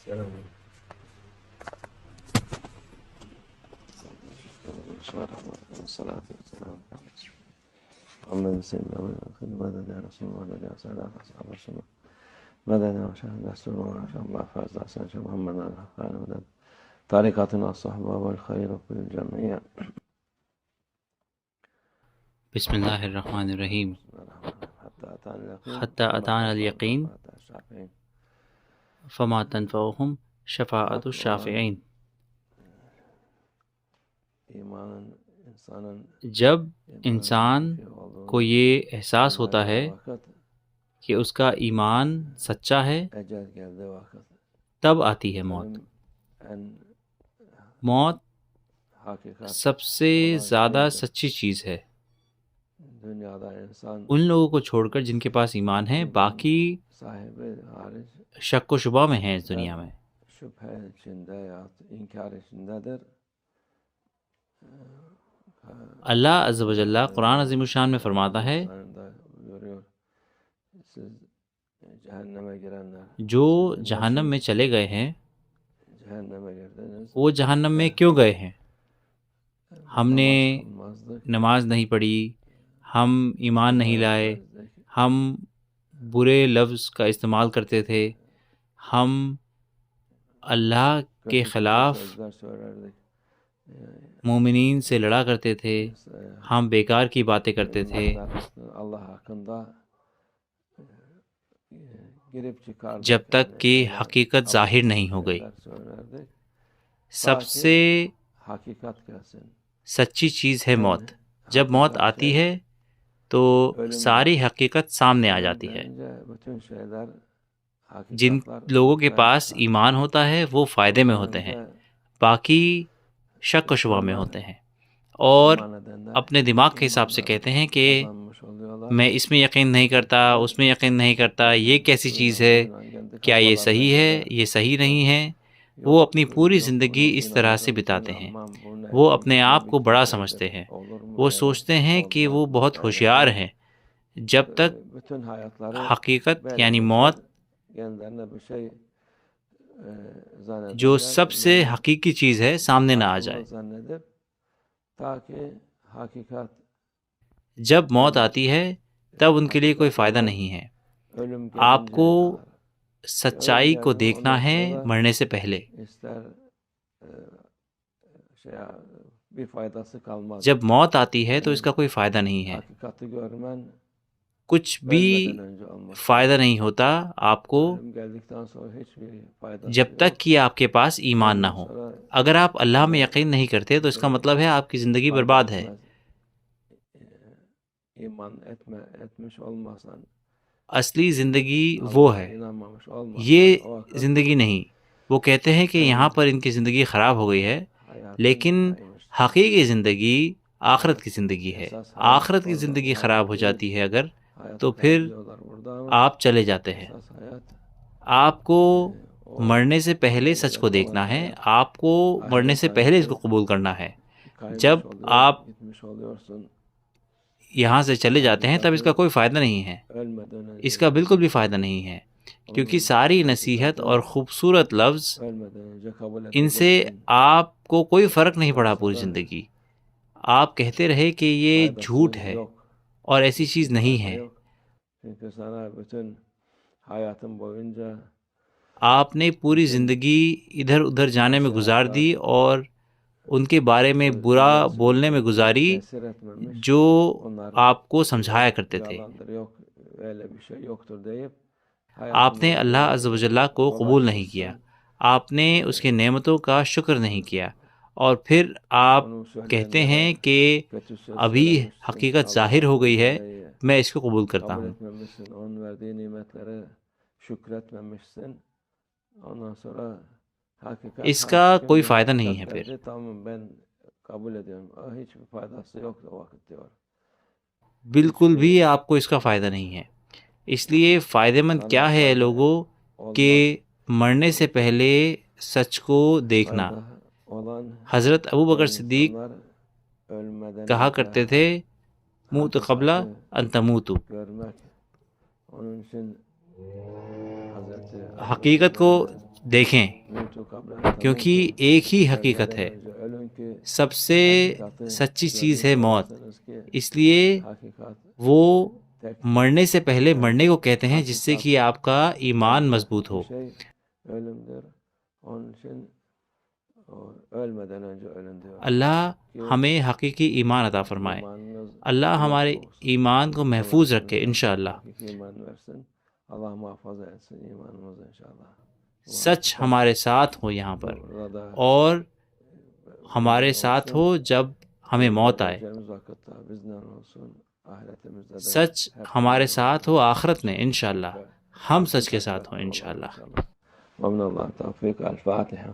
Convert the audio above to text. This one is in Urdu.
السلام عليكم. محمد سيدنا مدد يا رسول الله، مدد يا سيدنا أصحاب رسول الله، مدد يا شهد رسول الله، ما شاء الله فاز أحسن شيخ محمد الحقاني، مدد طريقتنا الصحبة والخير في الجميع. بسم اللہ الرحمن الرحیم. حتى أتانا اليقين فما تنفعهم شفاعت الشافعین. جب انسان کو یہ احساس ہوتا ہے کہ اس کا ایمان سچا ہے، تب آتی ہے موت. موت سب سے زیادہ سچی چیز ہے ان لوگوں کو چھوڑ کر جن کے پاس ایمان ہے. باقی شک و شبہ میں ہیں اس دنیا میں. اللہ عز و جل قرآن عظیم الشان میں فرماتا ہے جو جہنم میں چلے گئے ہیں وہ جہنم میں کیوں گئے ہیں؟ ہم نے نماز نہیں پڑھی، ہم ایمان نہیں لائے، ہم برے لفظ کا استعمال کرتے تھے، ہم اللہ کے خلاف مومنین سے لڑا کرتے تھے، ہم بیکار کی باتیں کرتے تھے. جب تک کہ حقیقت ظاہر نہیں ہو گئی. سب سے سچی چیز ہے موت. جب موت آتی ہے تو ساری حقیقت سامنے آ جاتی ہے. جن لوگوں کے پاس ایمان ہوتا ہے وہ فائدے میں ہوتے ہیں، باقی شک و شبہ میں ہوتے ہیں اور اپنے دماغ کے حساب سے کہتے ہیں کہ میں اس میں یقین نہیں کرتا، اس میں یقین نہیں کرتا، یہ کیسی چیز ہے، کیا یہ صحیح ہے، یہ صحیح نہیں ہے. وہ اپنی پوری زندگی اس طرح سے بتاتے ہیں. وہ اپنے آپ کو بڑا سمجھتے ہیں، وہ سوچتے ہیں کہ وہ بہت ہوشیار ہیں جب تک حقیقت یعنی موت جو سب سے حقیقی چیز ہے سامنے نہ آ جائے. جب موت آتی ہے تب ان کے لیے کوئی فائدہ نہیں ہے. آپ کو سچائی کو دیکھنا ہے مرنے سے پہلے. جب موت آتی ہے تو اس کا کوئی فائدہ نہیں ہے، کچھ بھی فائدہ نہیں ہوتا آپ کو جب تک کہ آپ کے پاس ایمان نہ ہو. اگر آپ اللہ میں یقین نہیں کرتے تو اس کا مطلب ہے آپ کی زندگی برباد ہے. اصلی زندگی وہ ہے، یہ زندگی نہیں. وہ کہتے ہیں کہ یہاں پر ان کی زندگی خراب ہو گئی ہے، لیکن حقیقی زندگی آخرت کی زندگی ہے. آخرت کی زندگی خراب ہو جاتی ہے اگر، تو پھر آپ چلے جاتے ہیں. آپ کو مرنے سے پہلے سچ کو دیکھنا ہے، آپ کو مرنے سے پہلے اس کو قبول کرنا ہے. جب آپ یہاں سے چلے جاتے ہیں تب اس کا کوئی فائدہ نہیں ہے، اس کا بالکل بھی فائدہ نہیں ہے، کیونکہ ساری نصیحت اور خوبصورت لفظ ان سے آپ کو کوئی فرق نہیں پڑا. پوری زندگی آپ کہتے رہے کہ یہ جھوٹ ہے اور ایسی چیز نہیں ہے. آپ نے پوری زندگی ادھر ادھر جانے میں گزار دی اور ان کے بارے میں برا بولنے میں گزاری جو آپ کو سمجھایا کرتے تھے. آپ نے اللہ عز و جل کو قبول نہیں کیا، آپ نے اس کے نعمتوں کا شکر نہیں کیا، اور پھر آپ کہتے ہیں کہ ابھی حقیقت ظاہر ہو گئی ہے، میں اس کو قبول کرتا ہوں. اس کا کوئی فائدہ نہیں ہے. پھر بالکل بھی آپ کو اس کا فائدہ نہیں ہے. اس لیے فائدہ مند کیا ہے لوگوں کہ مرنے سے پہلے سچ کو دیکھنا. حضرت ابو بکر صدیق کہا کرتے تھے موت قبل ان تموتوا. حقیقت کو دیکھیں، کیونکہ ایک ہی حقیقت ہے، سب سے سچی چیز ہے موت، اس لیے وہ مرنے سے پہلے مرنے کو کہتے ہیں جس سے کہ آپ کا ایمان مضبوط ہو۔ اللہ ہمیں حقیقی ایمان عطا فرمائے، اللہ ہمارے ایمان کو محفوظ رکھے انشاءاللہ۔ سچ ہمارے ساتھ ہو یہاں پر، اور ہمارے ساتھ ہو جب ہمیں موت آئے، سچ ہمارے ساتھ ہو آخرت میں انشاءاللہ، ہم سچ کے ساتھ ہوں انشاءاللہ۔ ومن اللہ توفیق۔ الفاتحہ۔